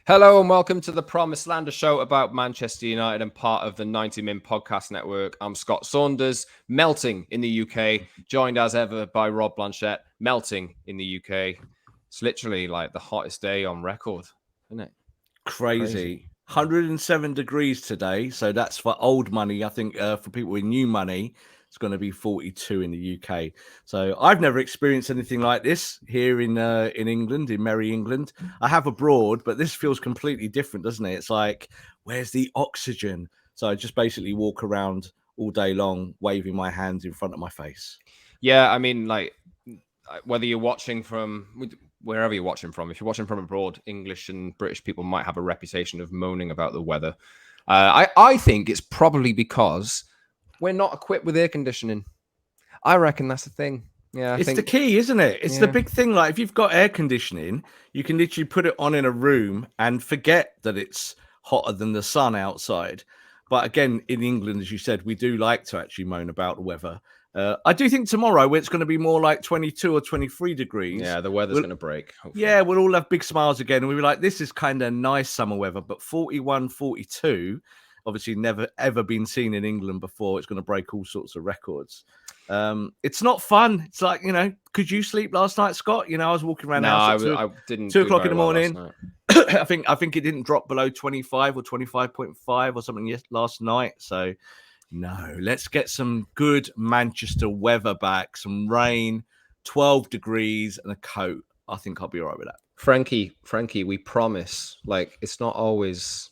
Hello and welcome to the Promised Lander show about Manchester United and part of the 90 Min podcast network. I'm Scott Saunders, melting in the UK, joined as ever by Rob Blanchette, melting in the UK. It's literally like the hottest day on record, isn't it? Crazy. 107 degrees today. So that's for old money. I think for people with new money, it's going to be 42 in the UK. So I've never experienced anything like this here in England, in merry England. I have abroad, but this feels completely different, doesn't it? It's like, where's the oxygen? So I just basically walk around all day long, waving my hands in front of my face. Yeah, I mean, like, whether you're watching from wherever you're watching from, if you're watching from abroad, English and British people might have a reputation of moaning about the weather. I think it's probably because we're not equipped with air conditioning. I reckon that's the thing. Yeah, It's the key, isn't it? It's the big thing. Like if you've got air conditioning, you can literally put it on in a room and forget that it's hotter than the sun outside. But again, in England, as you said, we do like to actually moan about the weather. I do think tomorrow, where it's going to be more like 22 or 23 degrees. Yeah, the weather's going to break. Hopefully. Yeah, we'll all have big smiles again. And we'll be like, this is kind of nice summer weather. But 41, 42, obviously never, ever been seen in England before. It's going to break all sorts of records. It's not fun. It's like, could you sleep last night, Scott? I was walking around. No, I didn't. 2 o'clock in the morning. I think it didn't drop below 25 or 25.5 or something last night. So no, let's get some good Manchester weather back. Some rain, 12 degrees and a coat. I think I'll be all right with that. Frankie, we promise. Like, it's not always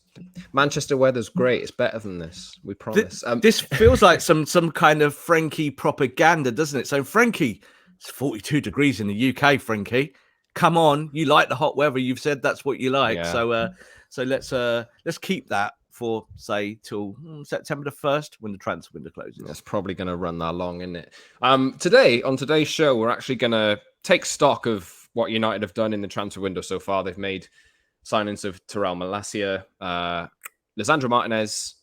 Manchester weather's great. It's better than this. We promise. This feels like some kind of Frankie propaganda, doesn't it? So Frankie, it's 42 degrees in the UK, Frankie. Come on, you like the hot weather. You've said that's what you like. Yeah. So let's keep that for, say, till September the 1st when the transfer window closes. That's probably going to run that long, isn't it? Today, on today's show, we're actually going to take stock of what United have done in the transfer window so far. They've made signings of Terrell Malacia, Lisandro Martinez,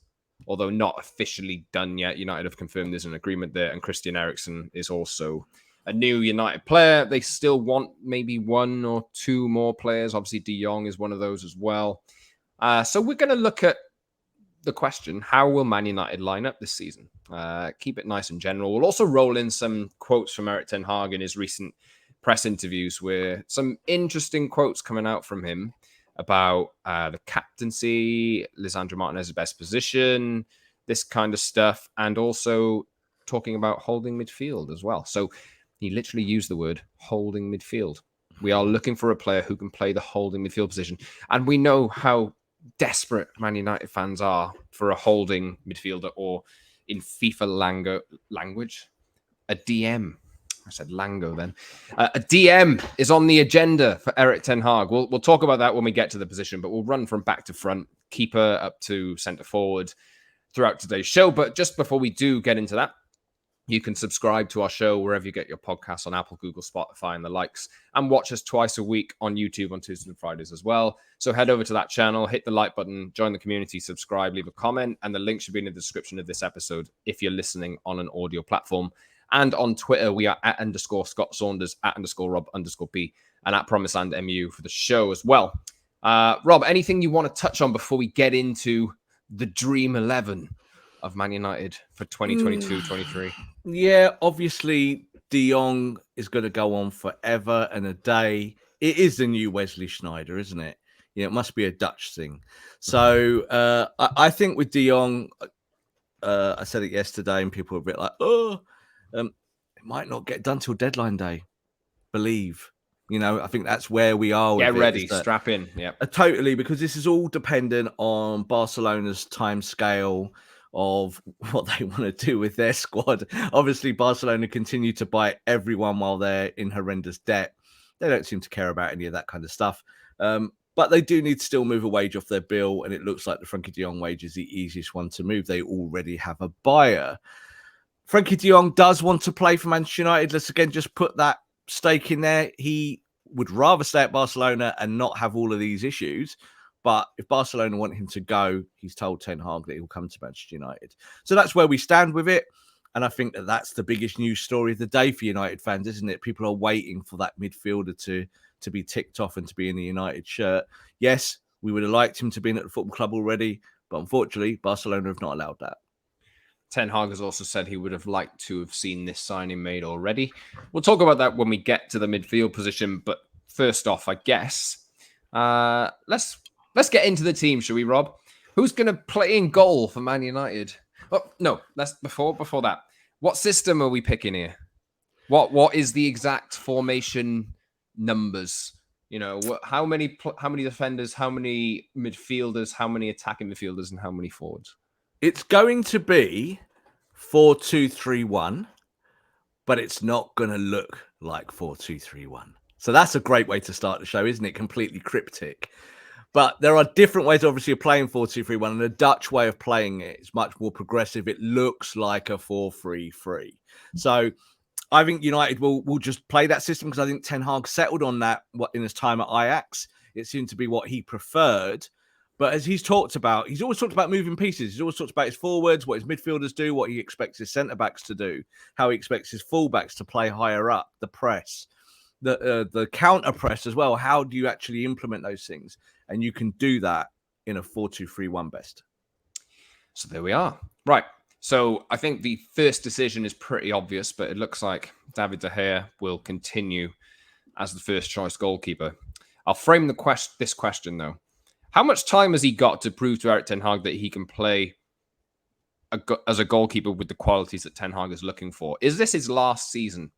although not officially done yet. United have confirmed there's an agreement there, and Christian Eriksen is also a new United player. They still want maybe one or two more players. Obviously, De Jong is one of those as well. So we're going to look at the question, how will Man United line up this season? Keep it nice and general. We'll also roll in some quotes from Erik Ten Hag in his recent press interviews, where some interesting quotes coming out from him about the captaincy, Lisandro Martinez's best position, this kind of stuff, and also talking about holding midfield as well. So he literally used the word holding midfield. We are looking for a player who can play the holding midfield position. And we know how desperate Man United fans are for a holding midfielder, or in FIFA language, a DM. I said Lango then. A DM is on the agenda for Erik Ten Hag. We'll talk about that when we get to the position, but we'll run from back to front, keeper up to centre forward throughout today's show. But just before we do get into that, you can subscribe to our show wherever you get your podcasts, on Apple, Google, Spotify, and the likes, and watch us twice a week on YouTube on Tuesdays and Fridays as well. So head over to that channel, hit the like button, join the community, subscribe, leave a comment, and the link should be in the description of this episode if you're listening on an audio platform. And on Twitter, we are at _Scott Saunders, at _Rob_P, and at Promiseland MU for the show as well. Rob, anything you want to touch on before we get into the Dream 11 of Man United for 2022-23? Yeah, obviously, De Jong is going to go on forever and a day. It is the new Wesley Sneijder, isn't it? It must be a Dutch thing. So I think with De Jong, I said it yesterday, and people were a bit like, it might not get done till deadline day. Believe. I think that's where we are. Get ready, strap in. Yeah, totally, because this is all dependent on Barcelona's time scale of what they want to do with their squad. Obviously, Barcelona continue to buy everyone while they're in horrendous debt. They don't seem to care about any of that kind of stuff. But they do need to still move a wage off their bill, and it looks like the Frankie de Jong wage is the easiest one to move. They already have a buyer. Frankie de Jong does want to play for Manchester United. Let's again just put that stake in there. He would rather stay at Barcelona and not have all of these issues. But if Barcelona want him to go, he's told Ten Hag that he'll come to Manchester United. So that's where we stand with it. And I think that that's the biggest news story of the day for United fans, isn't it? People are waiting for that midfielder to be ticked off and to be in the United shirt. Yes, We would have liked him to be in at the football club already, but unfortunately, Barcelona have not allowed that. Ten Hag has also said he would have liked to have seen this signing made already. We'll talk about that when we get to the midfield position. But first off, I guess let's get into the team, shall we, Rob? Who's going to play in goal for Man United? Oh no, that's before that. What system are we picking here? What is the exact formation numbers? You know, how many defenders, how many midfielders, how many attacking midfielders, and how many forwards? It's going to be 4-2-3-1, but it's not going to look like 4-2-3-1. So that's a great way to start the show, isn't it? Completely cryptic. But there are different ways, obviously, of playing 4-2-3-1, and the Dutch way of playing it is much more progressive. It looks like a 4-3-3. So I think United will just play that system because I think Ten Hag settled on that in his time at Ajax. It seemed to be what he preferred. But as he's always talked about moving pieces. He's always talked about his forwards, what his midfielders do, what he expects his centre-backs to do, how he expects his full-backs to play higher up, the press, the counter press as well. How do you actually implement those things? And you can do that in a 4-2-3-1 best. So there we are. Right. So I think the first decision is pretty obvious, but it looks like David De Gea will continue as the first choice goalkeeper. I'll frame this question, though. How much time has he got to prove to Erik Ten Hag that he can play as a goalkeeper with the qualities that Ten Hag is looking for? Is this his last season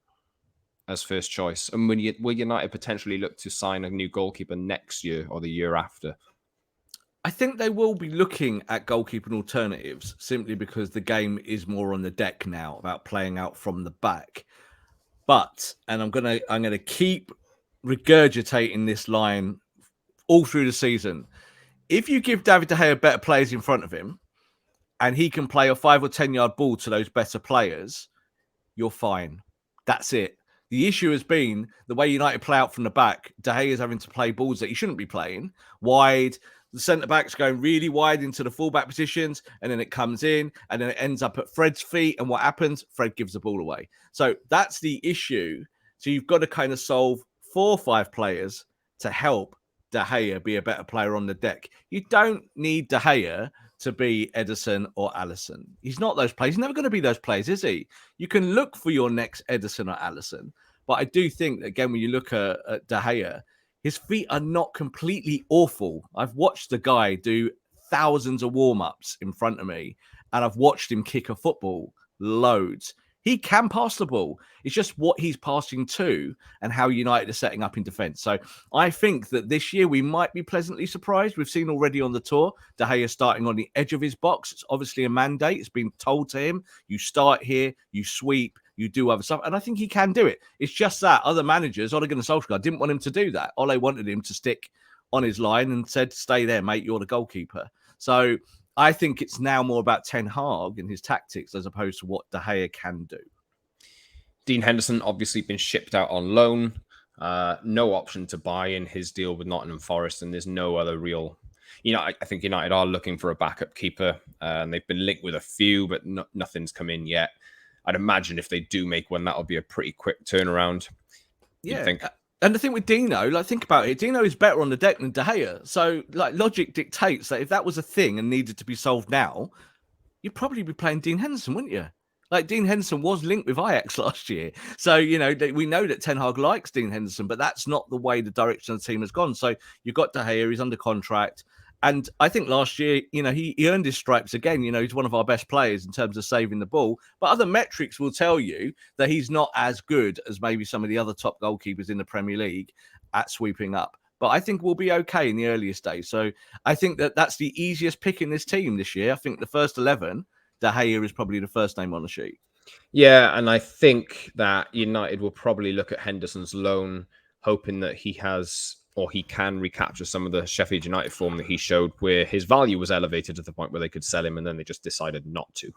as first choice? And will United potentially look to sign a new goalkeeper next year or the year after? I think they will be looking at goalkeeping alternatives simply because the game is more on the deck now about playing out from the back. But, and I'm gonna keep regurgitating this line all through the season. If you give David De Gea better players in front of him and he can play a 5 or 10 yard ball to those better players, you're fine. That's it. The issue has been the way United play out from the back. De Gea is having to play balls that he shouldn't be playing wide. The centre-backs going really wide into the full-back positions, and then it comes in, and then it ends up at Fred's feet, and what happens? Fred gives the ball away. So that's the issue. So you've got to kind of solve 4 or 5 players to help De Gea be a better player on the deck. You don't need De Gea to be Ederson or Alisson. He's not those players. He's never going to be those players, is he? You can look for your next Ederson or Alisson. But I do think, again, when you look at De Gea, his feet are not completely awful. I've watched the guy do thousands of warm-ups in front of me, and I've watched him kick a football loads. He can pass the ball. It's just what he's passing to and how United are setting up in defence. So I think that this year we might be pleasantly surprised. We've seen already on the tour, De Gea starting on the edge of his box. It's obviously a mandate. It's been told to him. You start here, you sweep, you do other stuff. And I think he can do it. It's just that other managers, Ole Gunnar Solskjaer, didn't want him to do that. Ole wanted him to stick on his line and said, stay there, mate, you're the goalkeeper. So I think it's now more about Ten Hag and his tactics as opposed to what De Gea can do. Dean Henderson obviously been shipped out on loan. No option to buy in his deal with Nottingham Forest, and there's no other real... I think United are looking for a backup keeper, and they've been linked with a few, but nothing's come in yet. I'd imagine if they do make one, that'll be a pretty quick turnaround. Yeah. And the thing with Dino, think about it. Dino is better on the deck than De Gea. So, logic dictates that if that was a thing and needed to be solved now, you'd probably be playing Dean Henderson, wouldn't you? Dean Henderson was linked with Ajax last year. So, we know that Ten Hag likes Dean Henderson, but that's not the way the direction of the team has gone. So you've got De Gea, he's under contract. And I think last year, he earned his stripes again. He's one of our best players in terms of saving the ball. But other metrics will tell you that he's not as good as maybe some of the other top goalkeepers in the Premier League at sweeping up. But I think we'll be okay in the earliest days. So I think that's the easiest pick in this team this year. I think the first 11, De Gea is probably the first name on the sheet. Yeah, and I think that United will probably look at Henderson's loan, hoping that he can recapture some of the Sheffield United form that he showed, where his value was elevated to the point where they could sell him, and then they just decided not to.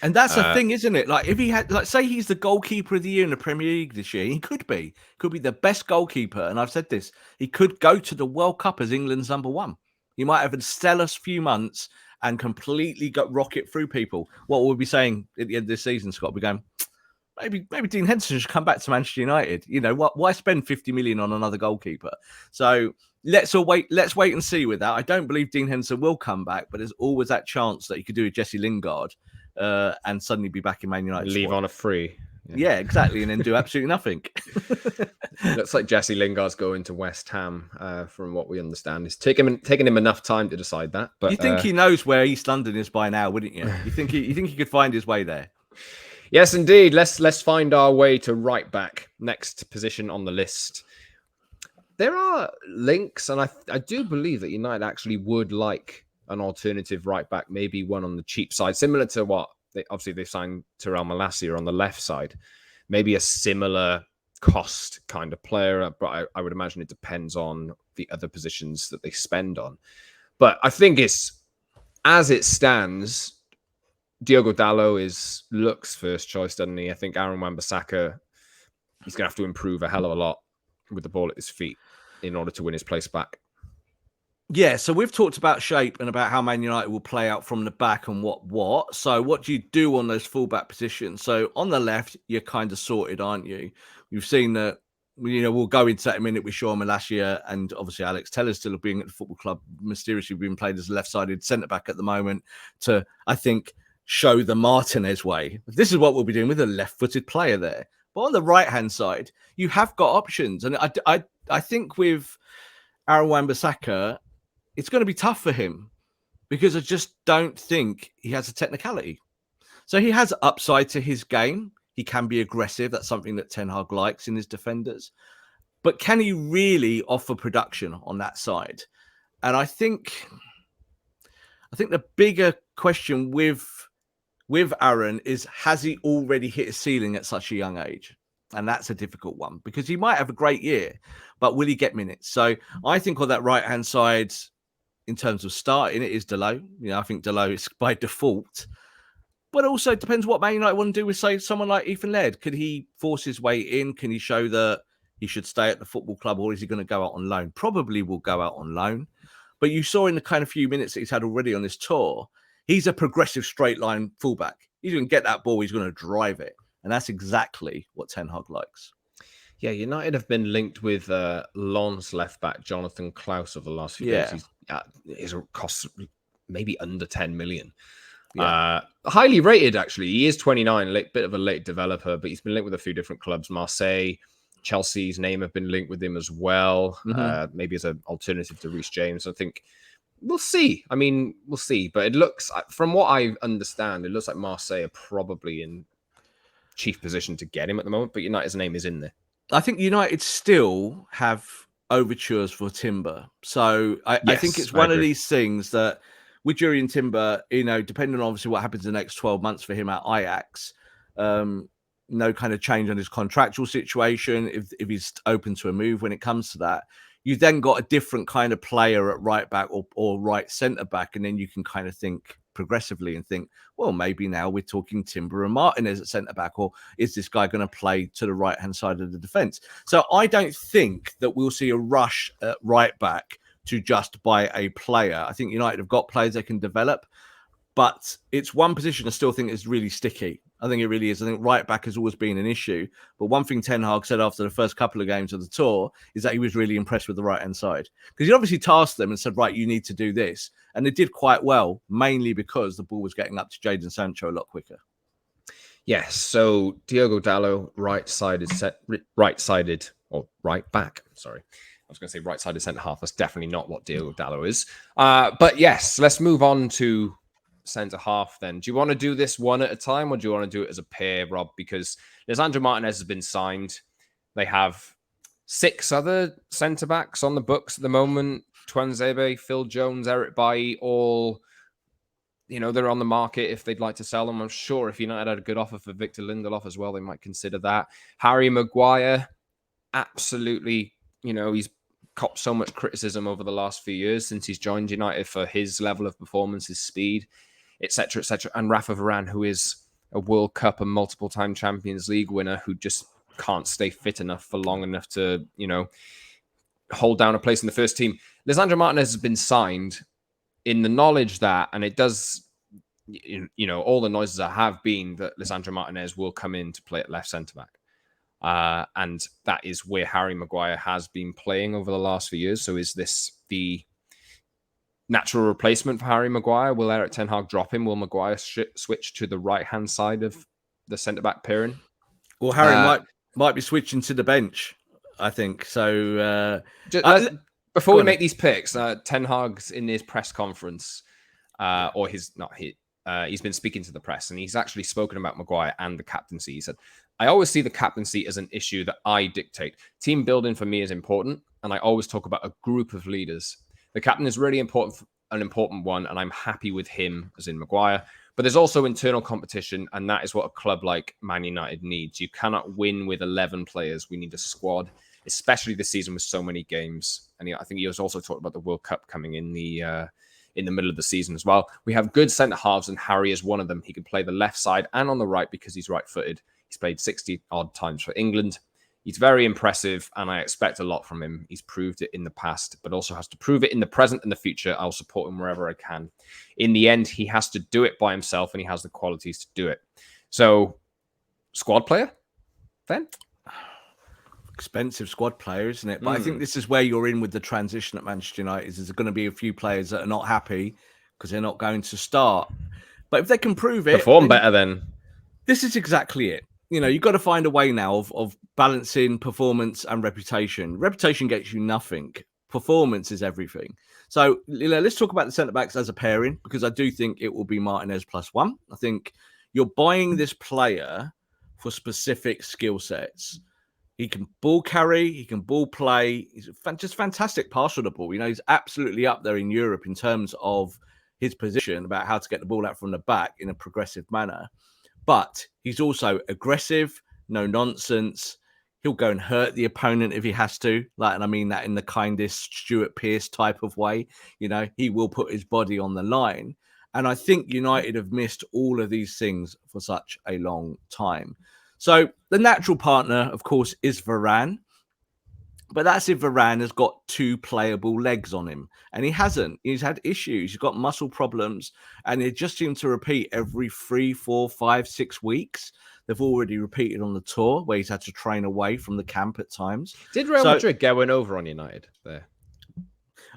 And that's the thing, isn't it? If he had, say he's the goalkeeper of the year in the Premier League this year, he could be the best goalkeeper. And I've said this, he could go to the World Cup as England's number 1. He might have a stellar few months and completely rocket through people. What we'll be saying at the end of this season, Scott, we're going, maybe Dean Henderson should come back to Manchester United. You know, why spend 50 million on another goalkeeper? So let's wait and see with that. I don't believe Dean Henderson will come back, but there's always that chance that you could do a Jesse Lingard and suddenly be back in Man United. Leave squad. on a free. Yeah, exactly, and then do absolutely nothing. Looks like Jesse Lingard's going to West Ham, from what we understand. It's taking him enough time to decide that. But you think he knows where East London is by now, wouldn't you? You think he could find his way there? Yes, indeed. Let's find our way to right back. Next position on the list. There are links, and I do believe that United actually would like an alternative right back, maybe one on the cheap side, similar to what they've signed Terrell Malacia on the left side. Maybe a similar cost kind of player, but I would imagine it depends on the other positions that they spend on. But I think as it stands, Diogo Dalot looks first choice, doesn't he? I think Aaron Wan-Bissaka, he's going to have to improve a hell of a lot with the ball at his feet in order to win his place back. Yeah, so we've talked about shape and about how Man United will play out from the back and what. So what do you do on those fullback positions? So on the left, you're kind of sorted, aren't you? You've seen that, you know, we'll go into that in a minute with Sean Malacia and obviously Alex Tellers still being at the football club, mysteriously being played as a left-sided centre-back at the moment to, I think, show the Martinez way. This is what we'll be doing with a left-footed player there. But on the right-hand side, you have got options. And I think with Aaron Wan-Bissaka, it's going to be tough for him because I just don't think he has a technicality. So he has upside to his game. He can be aggressive. That's something that Ten Hag likes in his defenders. But can he really offer production on that side? And I think the bigger question with Aaron is, has he already hit his ceiling at such a young age? And that's a difficult one because he might have a great year, but will he get minutes? So I think on that right-hand side, in terms of starting, it is Dalot. You know, I think Dalot is by default. But also it depends what Man United want to do with, say, someone like Ethan Laird. Could he force his way in? Can he show that he should stay at the football club, or is he going to go out on loan? Probably will go out on loan. But you saw in the kind of few minutes that he's had already on this tour, he's a progressive straight line fullback. He's going to get that ball, he's going to drive it. And that's exactly what Ten Hag likes. Yeah, United have been linked with Lens left back Jonathan Klaus over the last few days. His cost maybe under 10 million. Yeah. Highly rated, actually. He is 29, bit of a late developer, but he's been linked with a few different clubs. Marseille, Chelsea's name have been linked with him as well. Maybe as an alternative to Reece James. I think we'll see. I mean, we'll see. But it looks, from what I understand, it looks like Marseille are probably in chief position to get him at the moment, but United's name is in there. I think United still have overtures for Timber. So I think it's one of these things that with Jurriën Timber, you know, depending on obviously what happens in the next 12 months for him at Ajax, no kind of change on his contractual situation, if he's open to a move when it comes to that, you've then got a different kind of player at right back or right centre back. And then you can kind of think progressively and think, well, maybe now we're talking Timber and Martinez at centre back, or is this guy going to play to the right hand side of the defence? So I don't think that we'll see a rush at right back to just buy a player. I think United have got players they can develop, but it's one position I still think is really sticky. I think it really is. I think right back has always been an issue. But one thing Ten Hag said after the first couple of games of the tour is that he was really impressed with the right-hand side. Because he obviously tasked them and said, right, you need to do this. And they did quite well, mainly because the ball was getting up to Jadon Sancho a lot quicker. Yes, so Diogo Dalot, right-sided, or right back, sorry. I was going to say right-sided centre-half. That's definitely not what Diogo Dalot is. But yes, let's move on to centre-half then. Do you want to do this one at a time, or do you want to do it as a pair, Rob? Because Lisandro Martinez has been signed. They have 6 other centre-backs on the books at the moment. Tuanzebe, Phil Jones, Eric Bailly, all, you know, they're on the market if they'd like to sell them. I'm sure if United had a good offer for Victor Lindelof as well, they might consider that. Harry Maguire, absolutely, you know, he's copped so much criticism over the last few years since he's joined United for his level of performance, his speed, etc., etc. And Rafa Varane, who is a World Cup and multiple-time Champions League winner who just can't stay fit enough for long enough to, you know, hold down a place in the first team. Lisandro Martinez has been signed in the knowledge that, and it does you know, all the noises have been that Lisandro Martinez will come in to play at left centre back. And that is where Harry Maguire has been playing over the last few years. So is this the natural replacement for Harry Maguire? Will Erik Ten Hag drop him? Will Maguire switch to the right-hand side of the centre-back pairing? Well, Harry might be switching to the bench, I think. So before we make these picks, Ten Hag's in his press conference, he's been speaking to the press, and he's actually spoken about Maguire and the captaincy. He said, I always see the captaincy as an issue that I dictate. Team building for me is important, and I always talk about a group of leaders. The captain is really important, an important one, and I'm happy with him, as in Maguire. But there's also internal competition, and that is what a club like Man United needs. You cannot win with 11 players. We need a squad, especially this season with so many games. And I think he was also talking about the World Cup coming in the middle of the season as well. We have good centre halves, and Harry is one of them. He can play the left side and on the right because he's right-footed. He's played 60 odd times for England. He's very impressive, and I expect a lot from him. He's proved it in the past, but also has to prove it in the present and the future. I'll support him wherever I can. In the end, he has to do it by himself, and he has the qualities to do it. So, squad player, then? Expensive squad player, isn't it? But I think this is where you're in with the transition at Manchester United. There's going to be a few players that are not happy because they're not going to start. But if they can prove it... Perform better then. This is exactly it. You know, you've got to find a way now of balancing performance and reputation. Reputation gets you nothing. Performance is everything. So, you know, let's talk about the centre-backs as a pairing, because I do think it will be Martinez +1. I think you're buying this player for specific skill sets. He can ball carry, he can ball play. He's just fantastic pass on the ball. You know, he's absolutely up there in Europe in terms of his position about how to get the ball out from the back in a progressive manner. But he's also aggressive, no nonsense. He'll go and hurt the opponent if he has to. And I mean that in the kindest Stuart Pearce type of way. You know, he will put his body on the line. And I think United have missed all of these things for such a long time. So the natural partner, of course, is Varane. But that's if Varane has got 2 playable legs on him. And he hasn't. He's had issues. He's got muscle problems. And it just seems to repeat every 3, 4, 5, 6 weeks. They've already repeated on the tour where he's had to train away from the camp at times. Did Real Madrid get one over on United there?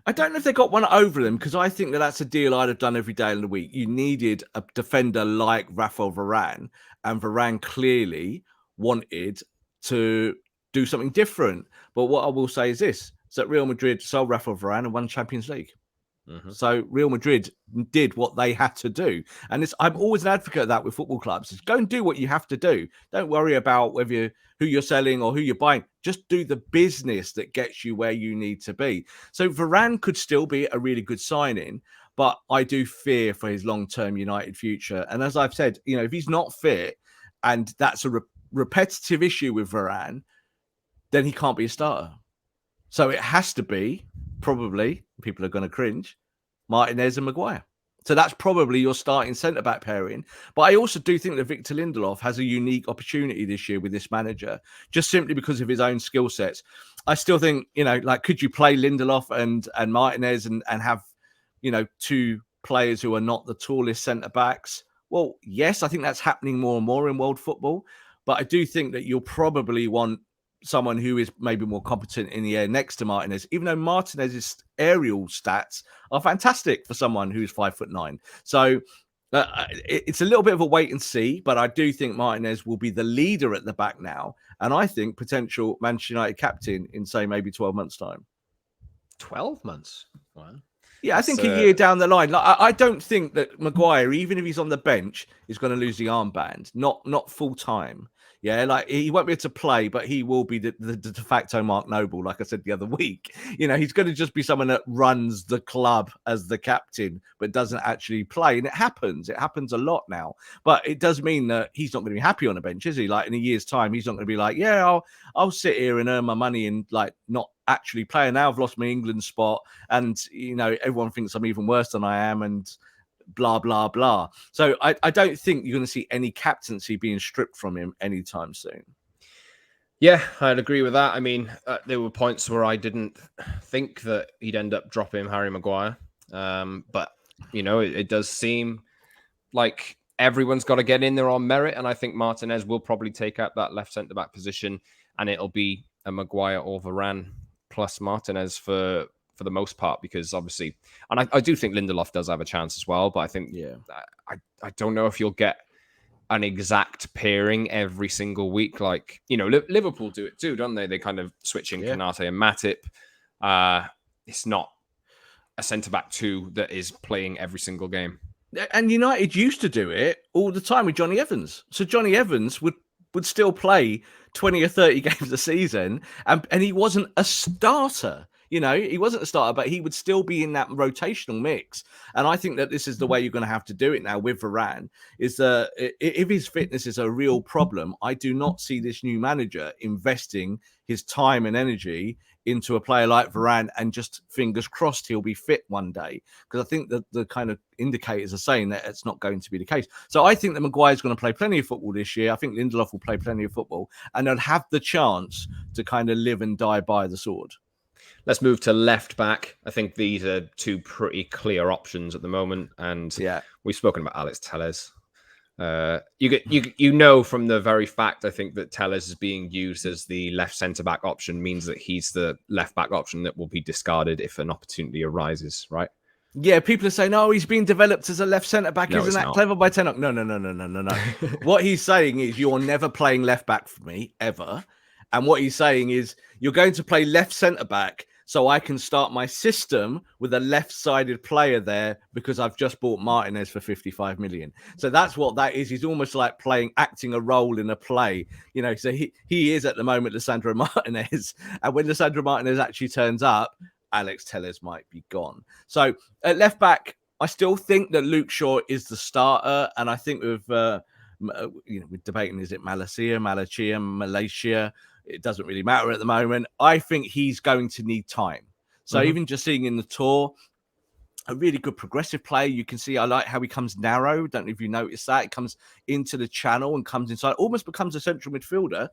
I don't know if they got one over them, because I think that's a deal I'd have done every day of the week. You needed a defender like Rafael Varane. And Varane clearly wanted to do something different. But what I will say is this, is that Real Madrid sold Rafael Varane and won Champions League. So Real Madrid did what they had to do. And I'm always an advocate of that with football clubs. Is go and do what you have to do. Don't worry about who you're selling or who you're buying. Just do the business that gets you where you need to be. So Varane could still be a really good signing, but I do fear for his long-term United future. And as I've said, you know, if he's not fit and that's a repetitive issue with Varane, then he can't be a starter. So it has to be, probably, people are going to cringe, Martinez and Maguire. So that's probably your starting centre-back pairing. But I also do think that Victor Lindelof has a unique opportunity this year with this manager, just simply because of his own skill sets. I still think, you know, like, could you play Lindelof and Martinez and have, you know, 2 players who are not the tallest centre-backs? Well, yes, I think that's happening more and more in world football. But I do think that you'll probably want someone who is maybe more competent in the air next to Martinez, even though Martinez's aerial stats are fantastic for someone who's 5'9". So it's a little bit of a wait and see, but I do think Martinez will be the leader at the back now. And I think potential Manchester United captain in, say, maybe 12 months' time. 12 months? Wow. Yeah, I think a year down the line. Like, I don't think that Maguire, even if he's on the bench, is going to lose the armband. Not full time. Yeah, like, he won't be able to play, but he will be the de facto Mark Noble, like I said the other week. You know, he's going to just be someone that runs the club as the captain, but doesn't actually play. And it happens. It happens a lot now. But it does mean that he's not going to be happy on a bench, is he? Like, in a year's time, he's not going to be like, yeah, I'll sit here and earn my money and, like, not actually play. Now I've lost my England spot, and, you know, everyone thinks I'm even worse than I am, and blah, blah, blah. So I don't think you're going to see any captaincy being stripped from him anytime soon. Yeah, I'd agree with that. I mean, there were points where I didn't think that he'd end up dropping Harry Maguire. But, you know, it does seem like everyone's got to get in there on merit, and I think Martinez will probably take out that left centre-back position, and it'll be a Maguire or Varane plus Martinez for the most part, because obviously, and I do think Lindelof does have a chance as well, but I think I don't know if you'll get an exact pairing every single week. Like, you know, Liverpool do it too, don't they? They kind of switch in Konate and Matip. It's not a centre-back two that is playing every single game. And United used to do it all the time with Johnny Evans. So Johnny Evans would still play 20 or 30 games a season, and he wasn't a starter. You know, he wasn't a starter, but he would still be in that rotational mix. And I think that this is the way you're going to have to do it now with Varane, is that if his fitness is a real problem, I do not see this new manager investing his time and energy into a player like Varane and just fingers crossed he'll be fit one day. Because I think that the kind of indicators are saying that it's not going to be the case. So I think that Maguire's going to play plenty of football this year. I think Lindelof will play plenty of football, and they'll have the chance to kind of live and die by the sword. Let's move to left back. I think these are two pretty clear options at the moment. And we've spoken about Alex Telles. You know from the very fact, I think, that Telles is being used as the left centre-back option means that he's the left-back option that will be discarded if an opportunity arises, right? Yeah, people are saying, "Oh, he's being developed as a left centre back. No, Isn't that clever by Ten Hag?" No. What he's saying is, you're never playing left back for me ever. And what he's saying is, you're going to play left centre back so I can start my system with a left-sided player there because I've just bought Martinez for 55 million. So that's what that is. He's almost like acting a role in a play. You know, so he is at the moment Lisandro Martinez. And when Lisandro Martinez actually turns up, Alex Telles might be gone. So at left back, I still think that Luke Shaw is the starter. And I think we're debating, is it Malaysia? It doesn't really matter at the moment. I think he's going to need time. So even just seeing in the tour, a really good progressive player. You can see, I like how he comes narrow. Don't know if you noticed that. It comes into the channel and comes inside, almost becomes a central midfielder.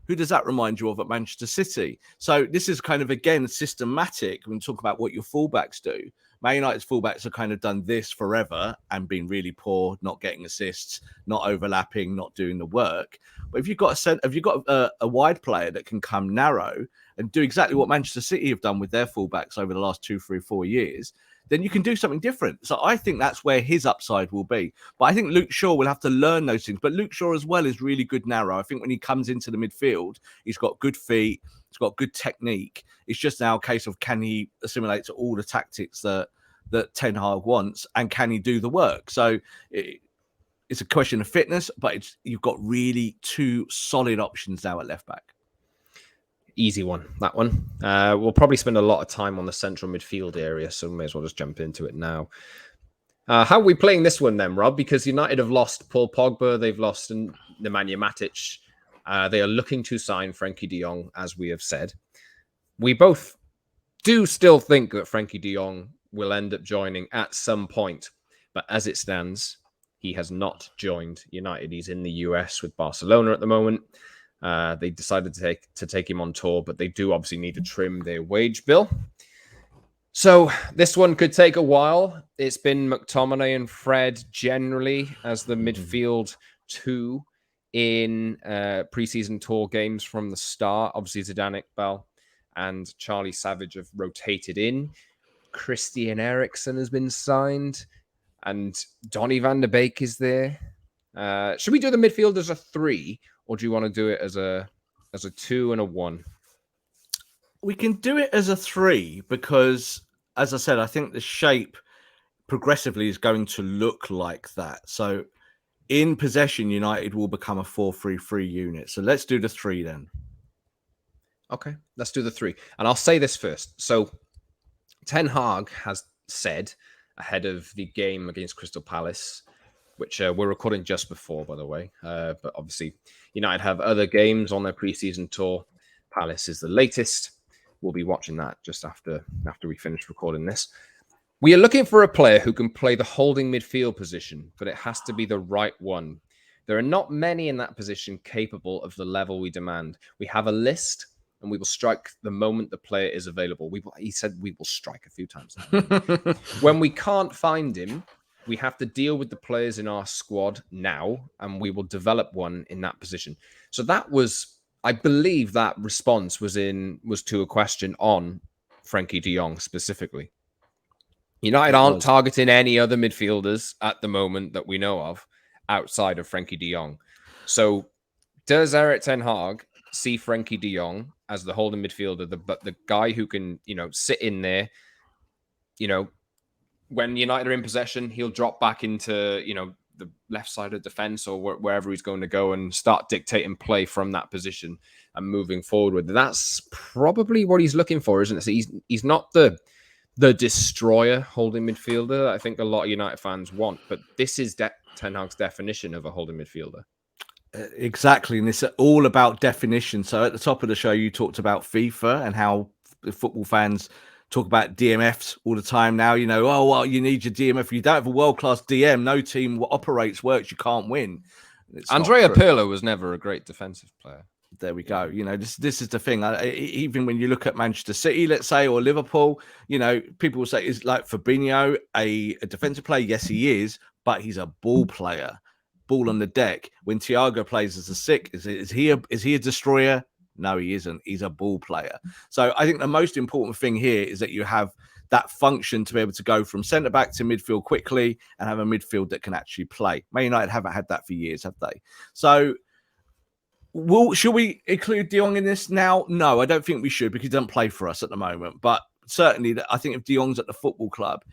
Who does that remind you of at Manchester City? So this is kind of, again, systematic when we talk about what your fullbacks do. Man United's fullbacks have kind of done this forever and been really poor, not getting assists, not overlapping, not doing the work. But if you've got a wide player that can come narrow and do exactly what Manchester City have done with their fullbacks over the last 2, 3, 4 years, then you can do something different. So I think that's where his upside will be. But I think Luke Shaw will have to learn those things. But Luke Shaw as well is really good narrow. I think when he comes into the midfield, he's got good feet, he's got good technique. It's just now a case of, can he assimilate to all the tactics that Ten Hag wants, and can he do the work? So it's a question of fitness, but you've got really two solid options now at left back. Easy one, that one. We'll probably spend a lot of time on the central midfield area, so we may as well just jump into it now. How are we playing this one then, Rob? Because United have lost Paul Pogba, they've lost Nemanja Matic. They are looking to sign Frenkie de Jong, as we have said. We both do still think that Frenkie de Jong will end up joining at some point, but as it stands, he has not joined United. He's in the US with Barcelona at the moment. They decided to take him on tour, but they do obviously need to trim their wage bill. So this one could take a while. It's been McTominay and Fred generally as the midfield two in preseason tour games from the start. Obviously, Zidane Iqbal and Charlie Savage have rotated in. Christian Eriksen has been signed, and Donny van de Beek is there. Should we do the midfield as a 3, or do you want to do it as a 2 and a 1? We can do it as a 3 because, as I said, I think the shape progressively is going to look like that. So in possession, United will become a 4-3-3 unit. So let's do the 3 then. Okay, let's do the 3. And I'll say this first. So Ten Hag has said ahead of the game against Crystal Palace, which we're recording just before, by the way. But obviously, United have other games on their preseason tour. Palace is the latest. We'll be watching that just after we finish recording this. We are looking for a player who can play the holding midfield position, but it has to be the right one. There are not many in that position capable of the level we demand. We have a list, and we will strike the moment the player is available. He said we will strike a few times. When we can't find him, we have to deal with the players in our squad now, and we will develop one in that position. So that was, I believe, that response was to a question on Frankie de Jong specifically. United aren't targeting any other midfielders at the moment that we know of outside of Frankie de Jong. So does Erik Ten Hag see Frankie de Jong as the holding midfielder, the guy who can, sit in there, when United are in possession, he'll drop back into, the left side of defense or wherever he's going to go and start dictating play from that position and moving forward. That's probably what he's looking for, isn't it? So he's not the destroyer holding midfielder I think a lot of United fans want, but this is Ten Hag's definition of a holding midfielder. Exactly, and it's all about definition. So at the top of the show, you talked about FIFA and how football fans talk about DMFs all the time now. You need your DMF. If you don't have a world-class DM, no team operates, works, you can't win. Andrea Pirlo was never a great defensive player. There we go. This is the thing. Even when you look at Manchester City, let's say, or Liverpool, people will say, is like Fabinho a defensive player? Yes, he is, but he's a ball player. Ball on the deck. When Thiago plays as a six, is he a destroyer? No, he isn't. He's a ball player. So I think the most important thing here is that you have that function to be able to go from centre back to midfield quickly and have a midfield that can actually play. Man United haven't had that for years, have they? So should we include De Jong in this now? No, I don't think we should, because he doesn't play for us at the moment. But certainly, I think if De Jong's at the football club,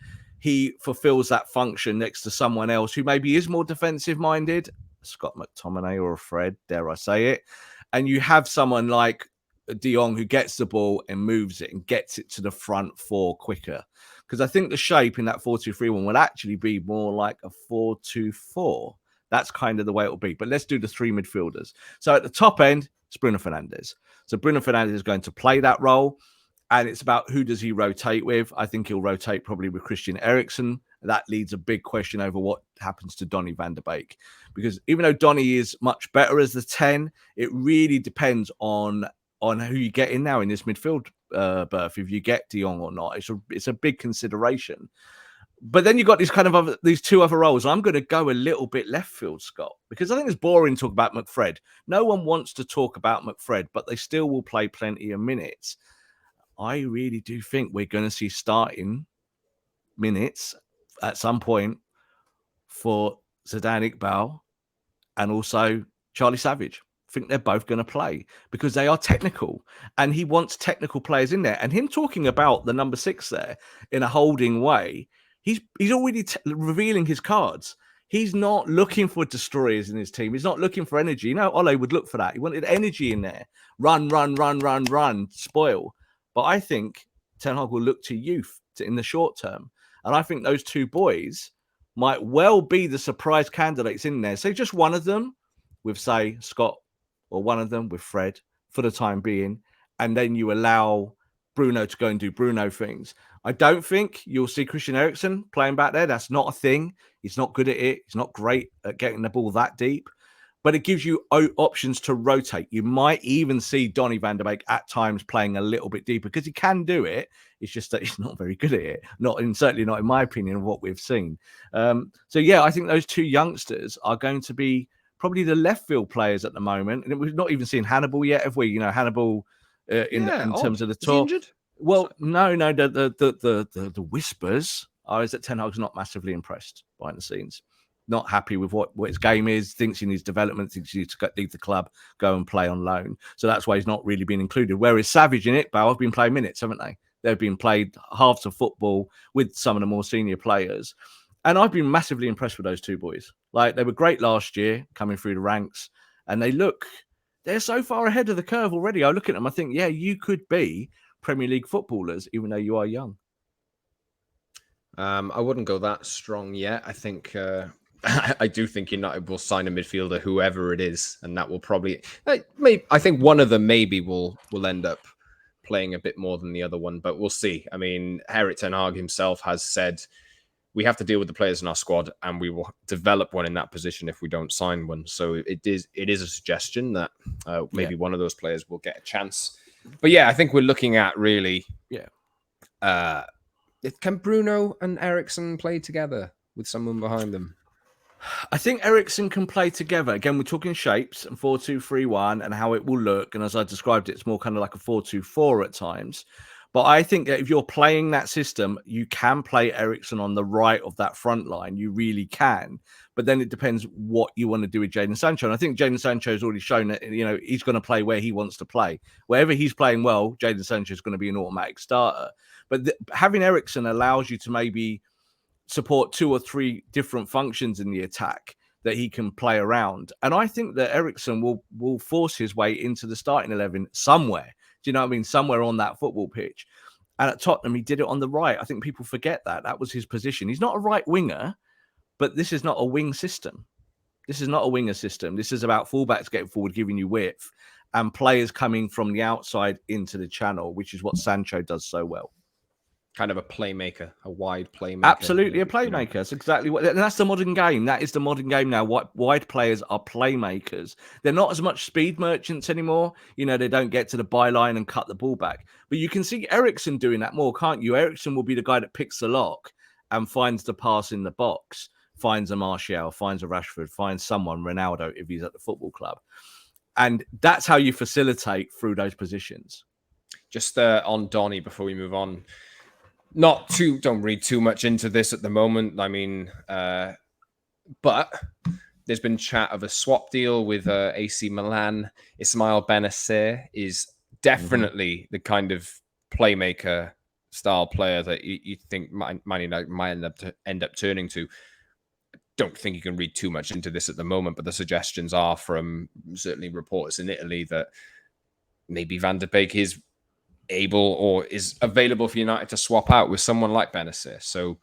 he fulfills that function next to someone else who maybe is more defensive-minded, Scott McTominay or a Fred, dare I say it. And you have someone like De Jong who gets the ball and moves it and gets it to the front four quicker. Because I think the shape in that 4-2-3-1 will actually be more like a 4-2-4. That's kind of the way it will be. But let's do the three midfielders. So at the top end, it's Bruno Fernandez. So Bruno Fernandez is going to play that role. And it's about who does he rotate with. I think he'll rotate probably with Christian Eriksen. That leads a big question over what happens to Donny van der Beek. Because even though Donny is much better as the 10, it really depends on who you get in now in this midfield berth, if you get De Jong or not. It's a big consideration. But then you've got these two other roles. I'm going to go a little bit left field, Scott, because I think it's boring to talk about McFred. No one wants to talk about McFred, but they still will play plenty of minutes. I really do think we're going to see starting minutes at some point for Zidane Iqbal and also Charlie Savage. I think they're both going to play because they are technical, and he wants technical players in there. And him talking about the number 6 there in a holding way, he's already revealing his cards. He's not looking for destroyers in his team. He's not looking for energy. Ole would look for that. He wanted energy in there. Run, spoil. But I think Ten Hag will look to youth in the short term. And I think those two boys might well be the surprise candidates in there. So just one of them with, say, Scott, or one of them with Fred for the time being. And then you allow Bruno to go and do Bruno things. I don't think you'll see Christian Eriksen playing back there. That's not a thing. He's not good at it. He's not great at getting the ball that deep. But it gives you options to rotate. You might even see Donny van der Beek at times playing a little bit deeper because he can do it. It's just that he's not very good at it. Certainly not in my opinion of what we've seen. I think those two youngsters are going to be probably the left field players at the moment. And we've not even seen Hannibal yet, have we? Hannibal in terms of the tour. Well, no, the whispers are is that Ten Hag's not massively impressed behind the scenes. Not happy with what his game is, thinks he needs development, thinks he needs to leave the club, go and play on loan. So that's why he's not really been included. Whereas Savage and Iqbal have been playing minutes, haven't they? They've been played halves of football with some of the more senior players. And I've been massively impressed with those two boys. Like, they were great last year coming through the ranks, and they're so far ahead of the curve already. I look at them, I think, yeah, you could be Premier League footballers, even though you are young. I wouldn't go that strong yet. I think I do think United will sign a midfielder, whoever it is, and that will probably. I think one of them maybe will end up playing a bit more than the other one, but we'll see. I mean, Erik Ten Hag himself has said we have to deal with the players in our squad, and we will develop one in that position if we don't sign one. So it is a suggestion that maybe one of those players will get a chance. But yeah, I think we're looking at really. Can Bruno and Eriksen play together? with someone behind them? I think Eriksen can play together. Again, we're talking shapes and 4-2-3-1 and how it will look. And as I described, it's more kind of like a 4-2-4 at times. But I think that if you're playing that system, you can play Eriksen on the right of that front line. You really can. But then it depends what you want to do with Jadon Sancho. And I think Jadon Sancho has already shown that, he's going to play where he wants to play. Wherever he's playing well, Jadon Sancho is going to be an automatic starter. But having Eriksen allows you to maybe support 2 or 3 different functions in the attack that he can play around. And I think that Eriksen will force his way into the starting 11 somewhere. Do you know what I mean? Somewhere on that football pitch. And at Tottenham, he did it on the right. I think people forget that. That was his position. He's not a right winger, but this is not a wing system. This is not a winger system. This is about fullbacks getting forward, giving you width, and players coming from the outside into the channel, which is what Sancho does so well. Kind of a playmaker, a wide playmaker. Absolutely a playmaker. That's exactly what, and that's the modern game. That is the modern game now. Wide players are playmakers. They're not as much speed merchants anymore. They don't get to the byline and cut the ball back. But you can see Eriksen doing that more, can't you? Eriksen will be the guy that picks the lock and finds the pass in the box, finds a Martial, finds a Rashford, finds someone, Ronaldo, if he's at the football club. And that's how you facilitate through those positions. Just on Donny before we move on. Don't read too much into this at the moment. I mean, but there's been chat of a swap deal with AC Milan. Ismail Benacer is definitely the kind of playmaker style player that you think might end up turning to. Don't think you can read too much into this at the moment, but the suggestions are from certainly reports in Italy that maybe Van der Beek is able or is available for United to swap out with someone like Benacer. So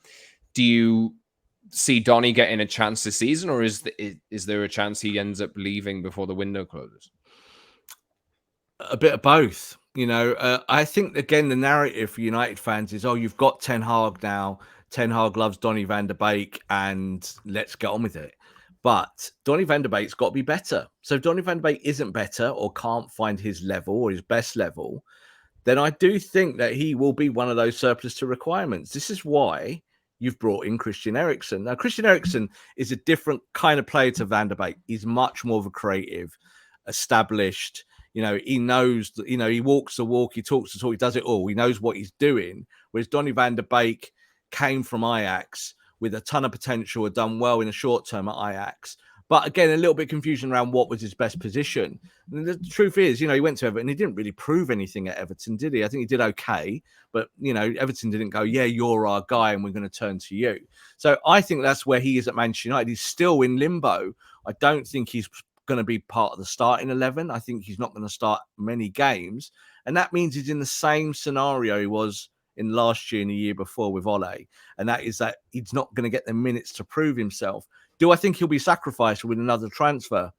do you see Donny getting a chance this season, or is there a chance he ends up leaving before the window closes? A bit of both. I think, again, the narrative for United fans is, you've got Ten Hag now. Ten Hag loves Donny van der Beek and let's get on with it. But Donny van der Beek's got to be better. So if Donny van der Beek isn't better or can't find his level or his best level, then I do think that he will be one of those surplus to requirements. This is why you've brought in Christian Eriksen. Now, Christian Eriksen is a different kind of player to Van der Beek. He's much more of a creative, established. He knows, he walks the walk, he talks the talk, he does it all. He knows what he's doing. Whereas Donny van der Beek came from Ajax with a ton of potential, had done well in the short term at Ajax. But again, a little bit confusion around what was his best position. And the truth is, he went to Everton. He didn't really prove anything at Everton, did he? I think he did okay. But, Everton didn't go, yeah, you're our guy and we're going to turn to you. So I think that's where he is at Manchester United. He's still in limbo. I don't think he's going to be part of the starting 11. I think he's not going to start many games. And that means he's in the same scenario he was in last year and the year before with Ole. And that is that he's not going to get the minutes to prove himself. Do I think he'll be sacrificed with another transfer?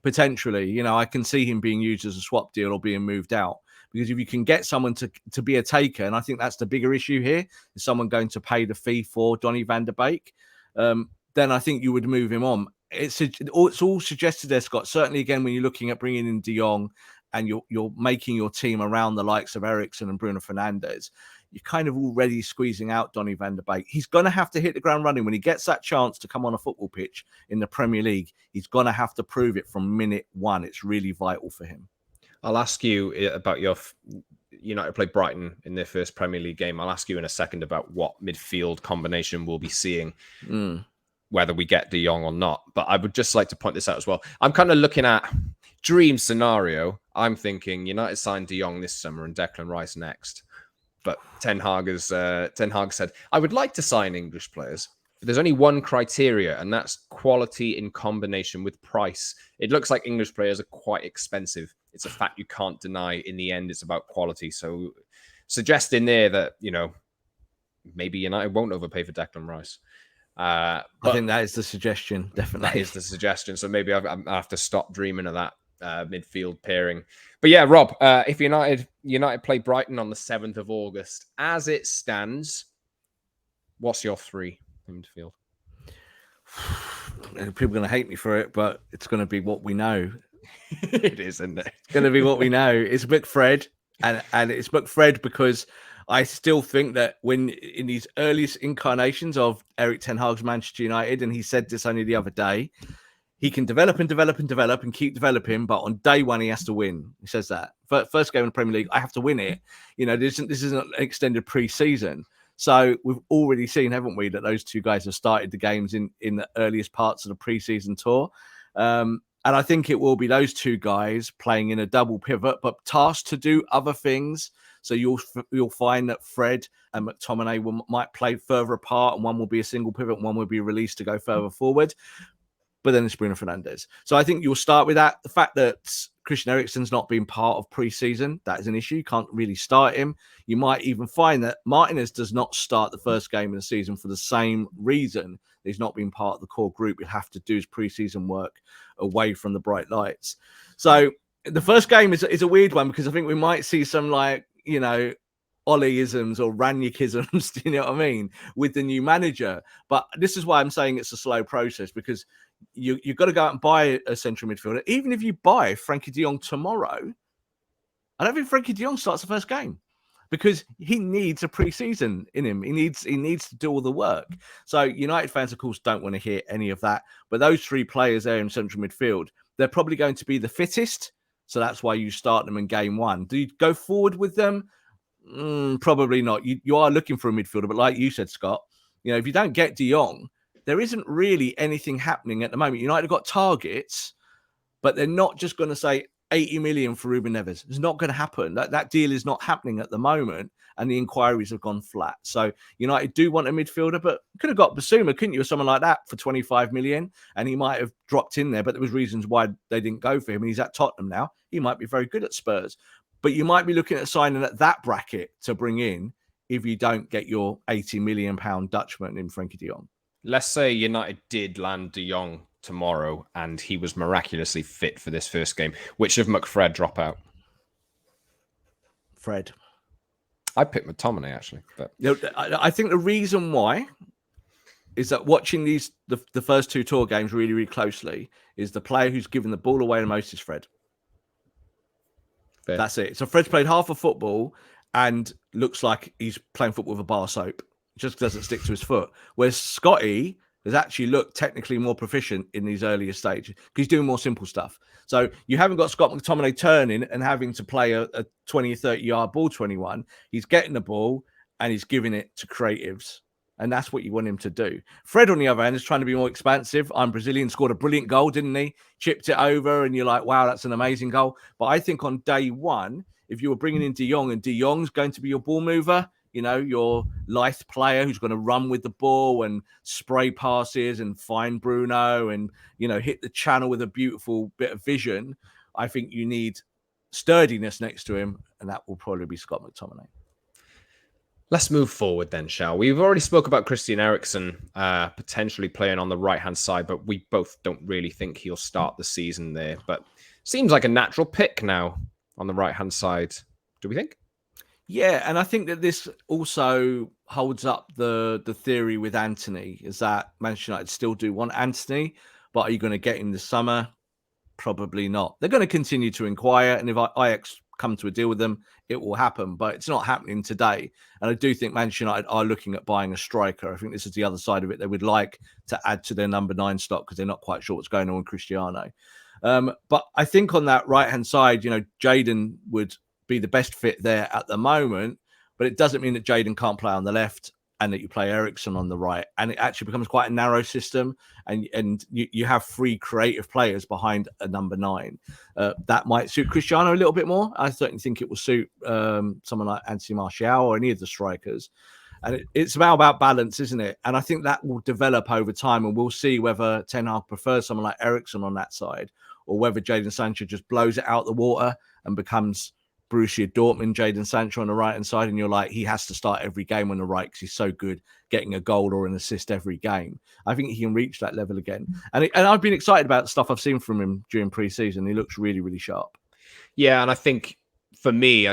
Potentially. I can see him being used as a swap deal or being moved out. Because if you can get someone to be a taker, and I think that's the bigger issue here, is someone going to pay the fee for Donny van der Beek, then I think you would move him on. It's all suggested there, Scott. Certainly, again, when you're looking at bringing in De Jong and you're making your team around the likes of Eriksen and Bruno Fernandez, you're kind of already squeezing out Donny van der Beek. He's going to have to hit the ground running. When he gets that chance to come on a football pitch in the Premier League, he's going to have to prove it from minute one. It's really vital for him. I'll ask you about your United played Brighton in their first Premier League game. I'll ask you in a second about what midfield combination we'll be seeing, whether we get De Jong or not. But I would just like to point this out as well. I'm kind of looking at dream scenario. I'm thinking United signed De Jong this summer and Declan Rice next. But Ten Hag said, I would like to sign English players, but there's only one criteria, and that's quality in combination with price. It looks like English players are quite expensive. It's a fact you can't deny. In the end, it's about quality. So suggesting there that, maybe United won't overpay for Declan Rice. I think that is the suggestion, definitely. That is the suggestion. So maybe I have to stop dreaming of that midfield pairing. But yeah, Rob, if United play Brighton on the 7th of August, as it stands, what's your 3 in midfield? People are going to hate me for it, but it's going to be what we know. It is, isn't it? It's going to be what we know. It's McFred, and it's McFred because I still think that when in these earliest incarnations of Erik Ten Hag's Manchester United, and he said this only the other day, he can develop and develop and develop and keep developing, but on day one he has to win. He says that first game in the Premier League, I have to win it. You know, this isn't an extended pre-season. So we've already seen, haven't we, that those two guys have started the games in the earliest parts of the pre-season tour. And I think it will be those two guys playing in a double pivot, but tasked to do other things. So you'll find that Fred and McTominay might play further apart, and one will be a single pivot, and one will be released to go further forward. But then it's Bruno Fernandez. So I think you'll start with that. The fact that Christian Eriksen's not been part of pre-season, that is an issue. You can't really start him. You might even find that Martinez does not start the first game of the season for the same reason. He's not been part of the core group. He'll have to do his pre-season work away from the bright lights. So the first game is a weird one, because I think we might see some, like, you know, Ollieisms or Ranić-isms, do you know what I mean, with the new manager. But this is why I'm saying it's a slow process, because you've got to go out and buy a central midfielder. Even if you buy Frankie de Jong tomorrow, I don't think Frankie de Jong starts the first game, because he needs a pre-season in him. He needs to do all the work. So United fans, of course, don't want to hear any of that. But those three players there in central midfield, they're probably going to be the fittest. So that's why you start them in game one. Do you go forward with them? Probably not. You are looking for a midfielder, but like you said, Scott, you know, if you don't get de Jong, there isn't really anything happening at the moment. United have got targets, but they're not just going to say 80 million for Ruben Neves. It's not going to happen. That deal is not happening at the moment, and the inquiries have gone flat. So United do want a midfielder, but could have got Basuma, couldn't you, or someone like that for 25 million, and he might have dropped in there, but there was reasons why they didn't go for him, and he's at Tottenham now. He might be very good at Spurs, but you might be looking at signing at that bracket to bring in if you don't get your 80 million pound Dutchman in Frankie de Jong. Let's say United did land de Jong tomorrow and he was miraculously fit for this first game. Which of McFred drop out? Fred. I picked McTominay, actually. But I think the reason why is that watching the first two tour games really, really closely is the player who's given the ball away the most is Fred. Fair. That's it. So Fred's played half of football and looks like he's playing football with a bar soap. Just doesn't stick to his foot. Whereas Scotty has actually looked technically more proficient in these earlier stages because he's doing more simple stuff. So you haven't got Scott McTominay turning and having to play a 20 or 30 yard ball 21. He's getting the ball and he's giving it to creatives. And that's what you want him to do. Fred, on the other hand, is trying to be more expansive. I'm Brazilian, scored a brilliant goal, didn't he? Chipped it over, and you're like, wow, that's an amazing goal. But I think on day one, if you were bringing in de Jong and de Jong's going to be your ball mover, you know, your lithe player who's going to run with the ball and spray passes and find Bruno and, you know, hit the channel with a beautiful bit of vision, I think you need sturdiness next to him, and that will probably be Scott McTominay. Let's move forward then, shall we? We've already spoke about Christian Eriksen potentially playing on the right-hand side, but we both don't really think he'll start the season there. But seems like a natural pick now on the right-hand side. Do we think? Yeah, and I think that this also holds up the theory with Anthony, is that Manchester United still do want Anthony, but are you going to get him this summer? Probably not. They're going to continue to inquire, and if Ajax come to a deal with them, it will happen, but it's not happening today. And I do think Manchester United are looking at buying a striker. I think this is the other side of it. They would like to add to their number 9 stock because they're not quite sure what's going on with Cristiano. But I think on that right-hand side, you know, Jadon would be the best fit there at the moment, but it doesn't mean that Jadon can't play on the left and that you play Eriksen on the right. And it actually becomes quite a narrow system, and you have 3 creative players behind a number 9. That might suit Cristiano a little bit more. I certainly think it will suit someone like Anthony Martial or any of the strikers. And it's about balance, isn't it? And I think that will develop over time, and we'll see whether Ten Hag prefers someone like Eriksen on that side, or whether Jadon Sancho just blows it out the water and becomes Borussia Dortmund, Jadon Sancho on the right-hand side, and you're like, he has to start every game on the right because he's so good getting a goal or an assist every game. I think he can reach that level again. And I've been excited about the stuff I've seen from him during pre-season. He looks really, really sharp. Yeah, and I think for me,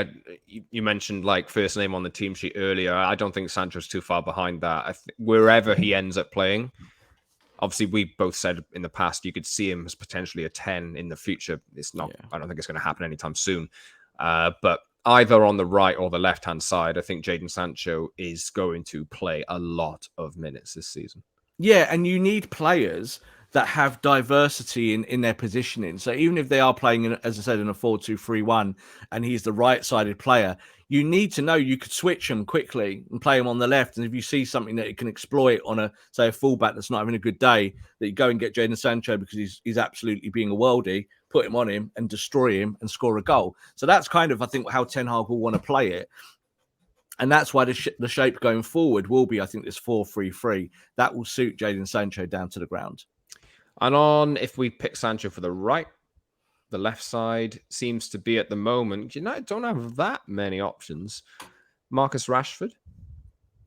you mentioned like first name on the team sheet earlier. I don't think Sancho's too far behind that. Wherever he ends up playing, obviously, we both said in the past you could see him as potentially a 10 in the future. It's not. Yeah. I don't think it's going to happen anytime soon. But either on the right or the left-hand side, I think Jadon Sancho is going to play a lot of minutes this season. Yeah, and you need players that have diversity in their positioning. So even if they are playing, as I said, in a 4-2-3-1, and he's the right-sided player, you need to know you could switch him quickly and play him on the left. And if you see something that he can exploit on a, say, a fullback that's not having a good day, that you go and get Jadon Sancho because he's absolutely being a worldie, put him on him and destroy him and score a goal. So that's kind of, I think, how Ten Hag will want to play it. And that's why the shape going forward will be, I think, this 4-3-3. That will suit Jadon Sancho down to the ground. And if we pick Sancho for the right, the left side seems to be at the moment, United don't have that many options. Marcus Rashford.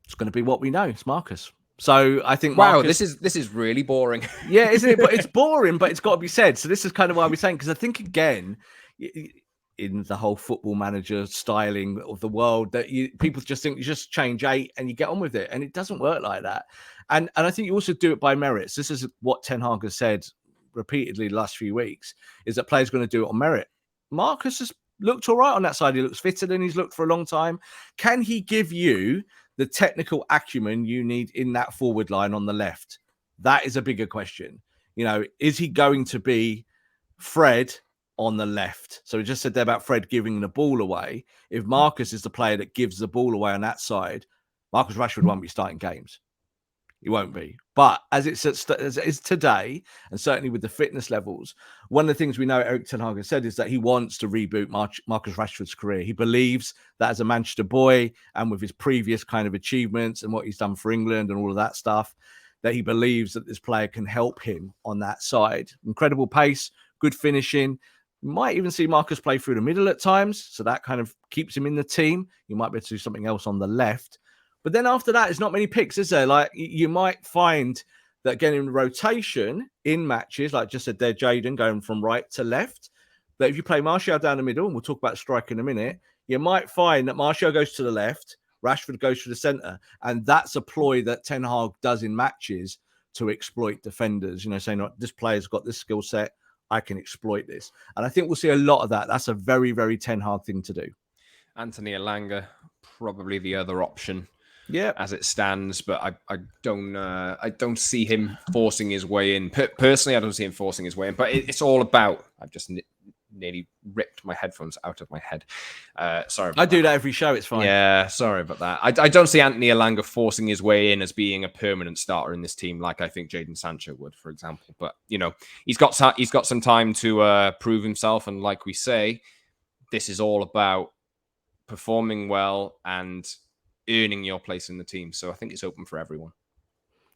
It's going to be what we know. It's Marcus. So I think wow, Marcus, this is really boring. Yeah, isn't it? But it's boring, but it's got to be said. So this is kind of why we're saying, because I think, again, in the whole football manager styling of the world, that people just think you just change 8 and you get on with it, and it doesn't work like that. And I think you also do it by merits. This is what Ten Hag has said repeatedly the last few weeks, is that players going to do it on merit. Marcus has looked all right on that side. He looks fitter than he's looked for a long time. Can he give you the technical acumen you need in that forward line on the left? That is a bigger question. You know, is he going to be Fred on the left? So we just said there about Fred giving the ball away. If Marcus is the player that gives the ball away on that side, Marcus Rashford won't be starting games. He won't be. But as it's today, and certainly with the fitness levels, one of the things we know Erik Ten Hag has said is that he wants to reboot Marcus Rashford's career. He believes that as a Manchester boy, and with his previous kind of achievements and what he's done for England and all of that stuff, that he believes that this player can help him on that side. Incredible pace, good finishing. You might even see Marcus play through the middle at times, so that kind of keeps him in the team. You might be able to do something else on the left. But then after that, there's not many picks, is there? Like, you might find that getting rotation in matches, like just said there, Jadon going from right to left, that if you play Martial down the middle, and we'll talk about strike in a minute, you might find that Martial goes to the left, Rashford goes to the centre. And that's a ploy that Ten Hag does in matches to exploit defenders, you know, saying, this player's got this skill set, I can exploit this. And I think we'll see a lot of that. That's a very, very Ten Hag thing to do. Anthony Elanga, probably the other option. Yeah, as it stands, but I don't see him forcing his way in. Personally, I don't see him forcing his way in. But it's all about. I've just nearly ripped my headphones out of my head. Sorry. I do that every show. It's fine. Yeah, sorry about that. I don't see Anthony Elanga forcing his way in as being a permanent starter in this team, like I think Jadon Sancho would, for example. But you know, he's got some time to prove himself, and like we say, this is all about performing well and earning your place in the team. So I think it's open for everyone.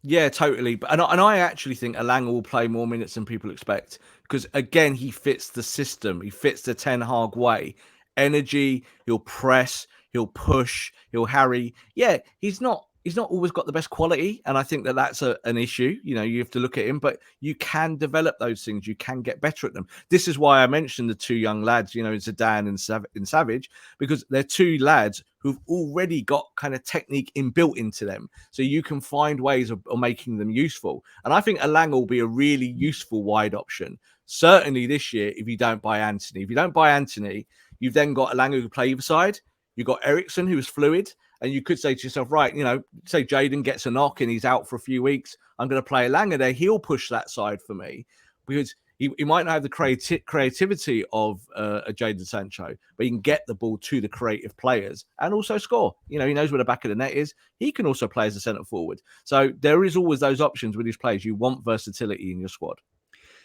Yeah, totally. But and I actually think Elanga will play more minutes than people expect, because again, he fits the system. He fits the Ten Hag way. Energy, he'll press, he'll push, he'll harry. Yeah, he's not always got the best quality, and I think that that's an issue. You know, you have to look at him, but you can develop those things. You can get better at them. This is why I mentioned the two young lads, you know, Zidane and Savage, because they're two lads who've already got kind of technique inbuilt into them. So you can find ways of making them useful. And I think Elanga will be a really useful wide option. Certainly this year, if you don't buy Anthony. If you don't buy Anthony, you've then got Elanga who can play either side. You've got Eriksen, who is fluid. And you could say to yourself, right, you know, say Jadon gets a knock and he's out for a few weeks. I'm going to play Elanga there. He'll push that side for me, because he might not have the creativity of a Jadon Sancho, but he can get the ball to the creative players and also score. You know, he knows where the back of the net is. He can also play as a centre forward. So there is always those options with these players. You want versatility in your squad.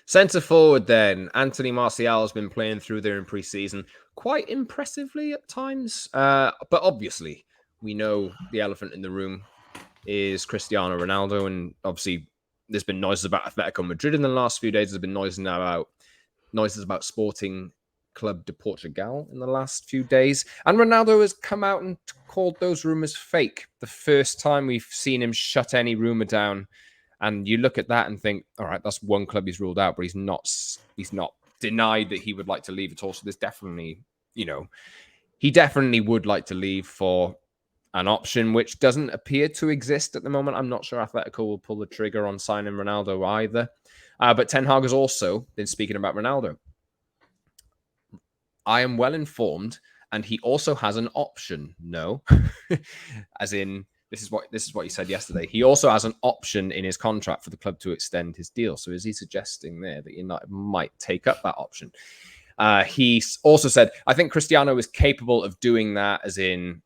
Centre forward then, Anthony Martial has been playing through there in pre-season quite impressively at times. But obviously, we know the elephant in the room is Cristiano Ronaldo, and obviously there's been noises about Atletico Madrid in the last few days. There's been noises about Sporting Club de Portugal in the last few days. And Ronaldo has come out and called those rumors fake. The first time we've seen him shut any rumor down. And you look at that and think, all right, that's one club he's ruled out, but he's not denied that he would like to leave at all. So there's definitely, you know, he definitely would like to leave for an option which doesn't appear to exist at the moment. I'm not sure Atletico will pull the trigger on signing Ronaldo either. But Ten Hag has also been speaking about Ronaldo. I am well informed, and he also has an option. No, as in this is what he said yesterday. He also has an option in his contract for the club to extend his deal. So is he suggesting there that United might take up that option? He also said, I think Cristiano is capable of doing that, as in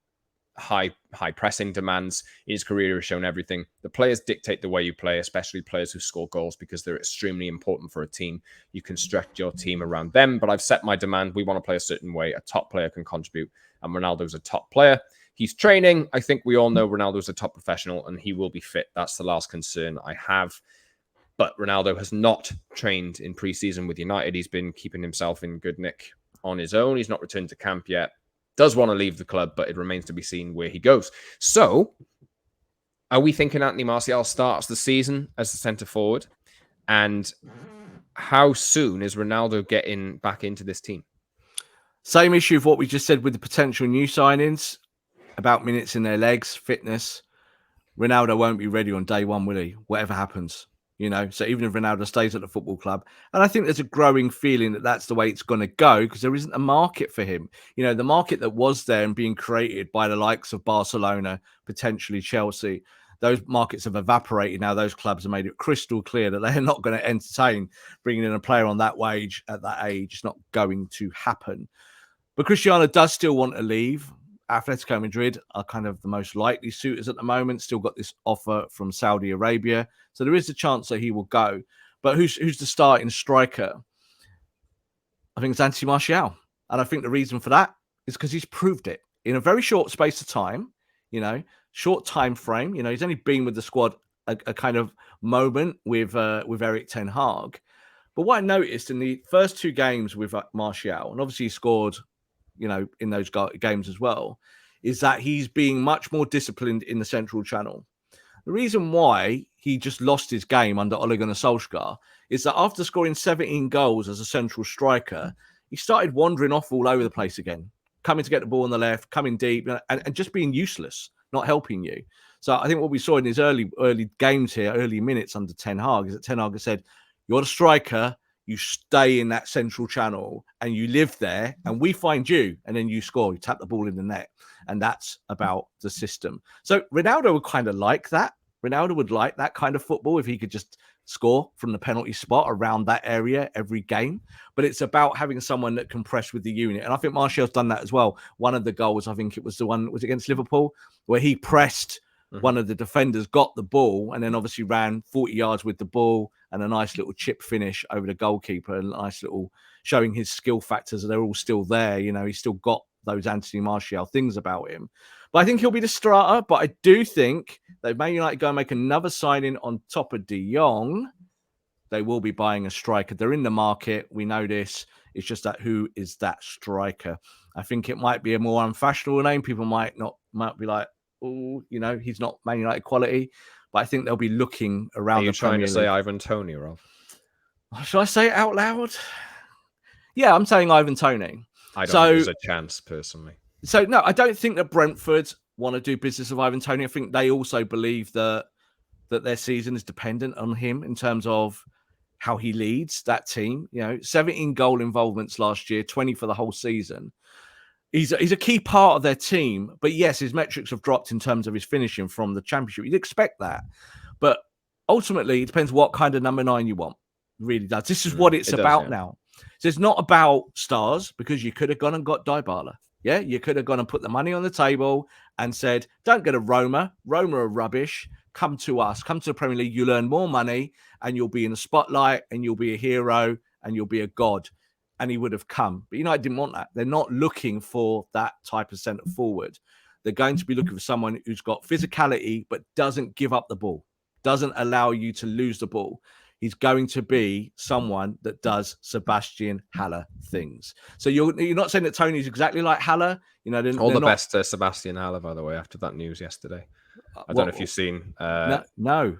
high pressing demands. In his career has shown everything. The players dictate the way you play, especially players who score goals, because they're extremely important for a team. You can stretch your team around them, but I've set my demand. We want to play a certain way. A top player can contribute, and Ronaldo's a top player. He's training. I think we all know Ronaldo's a top professional, and he will be fit. That's the last concern I have. But Ronaldo has not trained in pre-season with United. He's been keeping himself in good nick on his own. He's not returned to camp yet. Does want to leave the club, but it remains to be seen where he goes. So, are we thinking Anthony Martial starts the season as the centre forward? And how soon is Ronaldo getting back into this team? Same issue of what we just said with the potential new signings about minutes in their legs, fitness. Ronaldo won't be ready on day one, will he? Whatever happens. So even if Ronaldo stays at the football club, and I think there's a growing feeling that that's the way it's going to go, because there isn't a market for him. The market that was there and being created by the likes of Barcelona, potentially Chelsea, those markets have evaporated now. Those clubs have made it crystal clear that they're not going to entertain bringing in a player on that wage at that age. It's not going to happen. But Cristiano does still want to leave. Atletico Madrid are kind of the most likely suitors at the moment. Still got this offer from Saudi Arabia. So there is a chance that he will go. But who's the starting striker? I think it's Anthony Martial. And I think the reason for that is because he's proved it in a very short space of time, short time frame. He's only been with the squad a kind of moment with Erik Ten Hag. But what I noticed in the first two games with Martial, and obviously he scored in those games as well, is that he's being much more disciplined in the central channel. The reason why he just lost his game under Ole Gunnar Solskjaer is that after scoring 17 goals as a central striker, he started wandering off all over the place again, coming to get the ball on the left, coming deep, and just being useless, not helping you. So I think what we saw in his early games here, early minutes under Ten Hag, is that Ten Hag has said, you're the striker, you stay in that central channel and you live there, and we find you, and then you score, you tap the ball in the net. And that's about the system. So Ronaldo would kind of like that. Ronaldo would like that kind of football if he could just score from the penalty spot around that area every game. But it's about having someone that can press with the unit. And I think Martial's done that as well. One of the goals, I think it was the one, was against Liverpool, where he pressed one of the defenders, got the ball, and then obviously ran 40 yards with the ball and a nice little chip finish over the goalkeeper, and a nice little showing his skill factors. They're all still there. He's still got those Anthony Martial things about him. But I think he'll be the starter. But I do think that Man United go and make another signing on top of De Jong, they will be buying a striker. They're in the market. We know this. It's just that who is that striker? I think it might be a more unfashionable name. People might be like, oh, he's not Man United quality. But I think they'll be looking around. Are you trying to say Ivan Toney, Rob? Should I say it out loud? Yeah, I'm saying Ivan Toney. I don't think there's a chance, personally. So, no, I don't think that Brentford want to do business with Ivan Toney. I think they also believe that their season is dependent on him in terms of how he leads that team. 17 goal involvements last year, 20 for the whole season. He's a key part of their team. But yes, his metrics have dropped in terms of his finishing from the Championship. You'd expect that. But ultimately, it depends what kind of number 9 you want. It really does. This is what it's about now. So it's not about stars, because you could have gone and got Dybala. Yeah, you could have gone and put the money on the table and said, don't get a Roma. Roma are rubbish. Come to us. Come to the Premier League. You'll earn more money and you'll be in the spotlight and you'll be a hero and you'll be a god. And he would have come. But United didn't want that. They're not looking for that type of centre forward. They're going to be looking for someone who's got physicality but doesn't give up the ball, doesn't allow you to lose the ball. He's going to be someone that does Sebastian Haller things. So you're not saying that Tony's exactly like Haller. All the best to Sebastian Haller, by the way, after that news yesterday. I don't know if you've seen. No.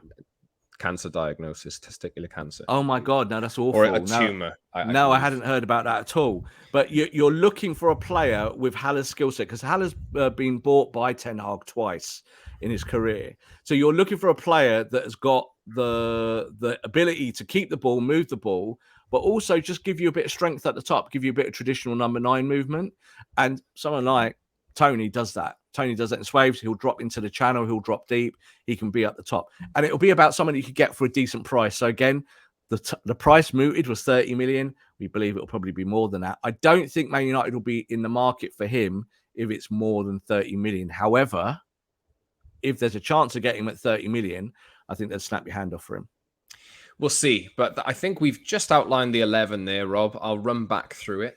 Cancer diagnosis, testicular cancer. Oh my God, no, that's awful. Or a tumor. I hadn't heard about that at all. But you're looking for a player with Haller's skill set, because Haller's been bought by Ten Hag twice in his career. So you're looking for a player that has got the ability to keep the ball, move the ball, but also just give you a bit of strength at the top, give you a bit of traditional number 9 movement. And someone like Tony does that. Tony does that in swaves. He'll drop into the channel. He'll drop deep. He can be at the top. And it'll be about someone you could get for a decent price. So again, the price mooted was 30 million. We believe it'll probably be more than that. I don't think Man United will be in the market for him if it's more than 30 million. However, if there's a chance of getting him at 30 million, I think they'll snap your hand off for him. We'll see. But I think we've just outlined the 11 there, Rob. I'll run back through it.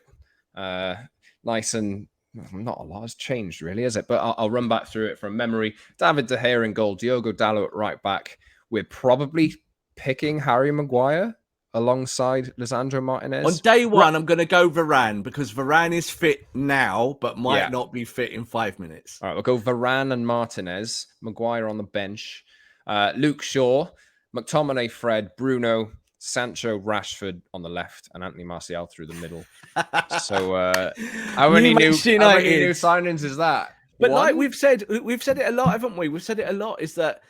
Nice and not a lot has changed, really, is it? But I'll run back through it from memory. David De Gea in goal, Diogo Dalot at right back. We're probably picking Harry Maguire alongside Lisandro Martinez. On day one, I'm going to go Varane because Varane is fit now, but might not be fit in 5 minutes. All right, we'll go Varane and Martinez. Maguire on the bench. Luke Shaw, McTominay, Fred, Bruno, Sancho, Rashford on the left, and Anthony Martial through the middle. So, how many new signings is that? But like we've said it a lot, haven't we? We've said it a lot. Is that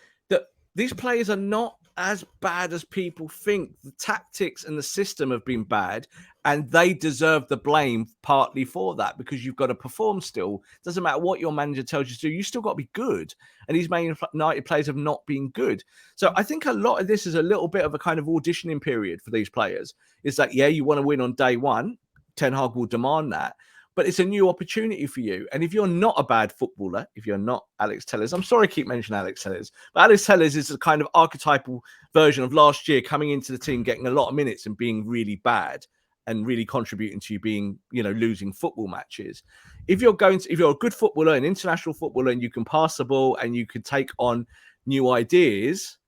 these players are not as bad as people think. The tactics and the system have been bad, and they deserve the blame partly for that because you've got to perform still. Doesn't matter what your manager tells you to do, you still got to be good. And these Man United players have not been good. So I think a lot of this is a little bit of a kind of auditioning period for these players. Is that, yeah, you want to win on day one. Ten Hag will demand that. But it's a new opportunity for you. And if you're not a bad footballer, if you're not Alex Telles, I'm sorry I keep mentioning Alex Telles, but Alex Telles is a kind of archetypal version of last year, coming into the team, getting a lot of minutes and being really bad and really contributing to you being, losing football matches. If you're a good footballer, an international footballer, and you can pass the ball and you can take on new ideas,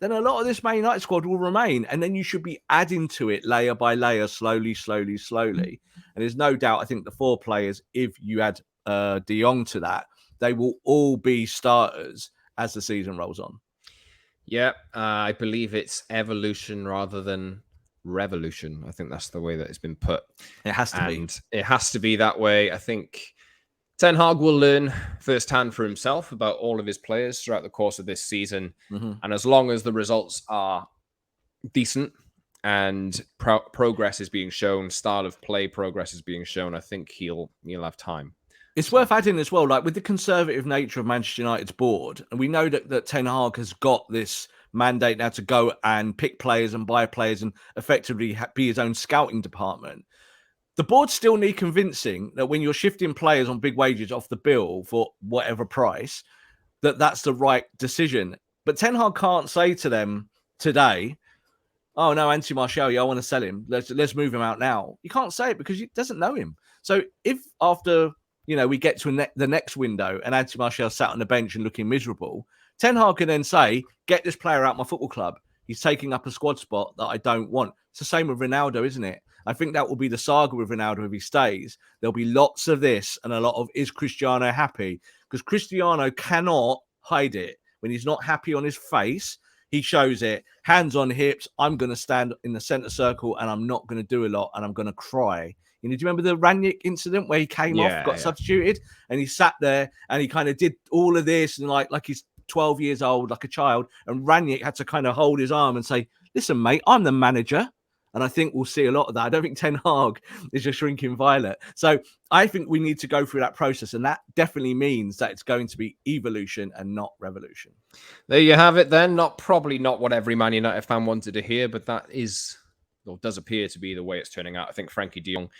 then a lot of this Man United squad will remain. And then you should be adding to it layer by layer, slowly. And there's no doubt, I think the 4 players, if you add De Jong to that, they will all be starters as the season rolls on. Yeah, I believe it's evolution rather than revolution. I think that's the way that it's been put. It has to be. It has to be that way. I think Ten Hag will learn firsthand for himself about all of his players throughout the course of this season. Mm-hmm. And as long as the results are decent and progress is being shown, style of play progress is being shown, I think he'll have time. It's worth adding as well, like with the conservative nature of Manchester United's board, and we know that Ten Hag has got this mandate now to go and pick players and buy players and effectively be his own scouting department. The board still need convincing that when you're shifting players on big wages off the bill for whatever price, that's the right decision. But Ten Hag can't say to them today, oh no, Anthony Martial, I want to sell him. Let's move him out now. You can't say it because he doesn't know him. So if after we get to the next window and Anthony Martial sat on the bench and looking miserable, Ten Hag can then say, get this player out of my football club. He's taking up a squad spot that I don't want. It's the same with Ronaldo, isn't it? I think that will be the saga with Ronaldo if he stays. There'll be lots of this and a lot of, is Cristiano happy? Because Cristiano cannot hide it. When he's not happy on his face, he shows it. Hands on hips, I'm going to stand in the centre circle and I'm not going to do a lot and I'm going to cry. Do you remember the Ranić incident where he came off, got substituted, and he sat there and he kind of did all of this and like he's 12 years old, like a child, and Ranić had to kind of hold his arm and say, listen, mate, I'm the manager. And I think we'll see a lot of that. I don't think Ten Hag is a shrinking violet. So I think we need to go through that process. And that definitely means that it's going to be evolution and not revolution. There you have it then. Probably not what every Man United fan wanted to hear, but that is, or does appear to be, the way it's turning out. I think Frankie de Jong,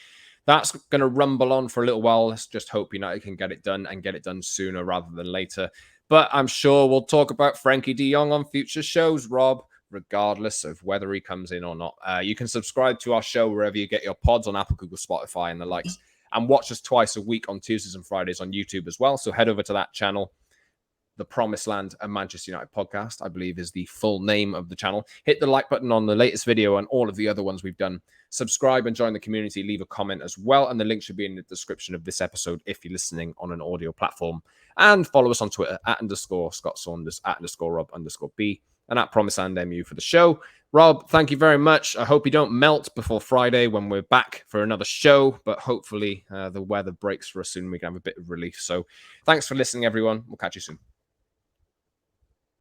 that's going to rumble on for a little while. Let's just hope United can get it done and get it done sooner rather than later. But I'm sure we'll talk about Frankie de Jong on future shows, Rob, regardless of whether he comes in or not. You can subscribe to our show wherever you get your pods, on Apple, Google, Spotify, and the likes. And watch us twice a week on Tuesdays and Fridays on YouTube as well. So head over to that channel. The Promised Land, a Manchester United podcast, I believe is the full name of the channel. Hit the like button on the latest video and all of the other ones we've done. Subscribe and join the community. Leave a comment as well. And the link should be in the description of this episode if you're listening on an audio platform. And follow us on Twitter @_Scott Saunders, @_Rob_B, and @PromiseLandMU for the show. Rob, thank you very much. I hope you don't melt before Friday when we're back for another show, but hopefully the weather breaks for us soon. We can have a bit of relief. So thanks for listening, everyone. We'll catch you soon.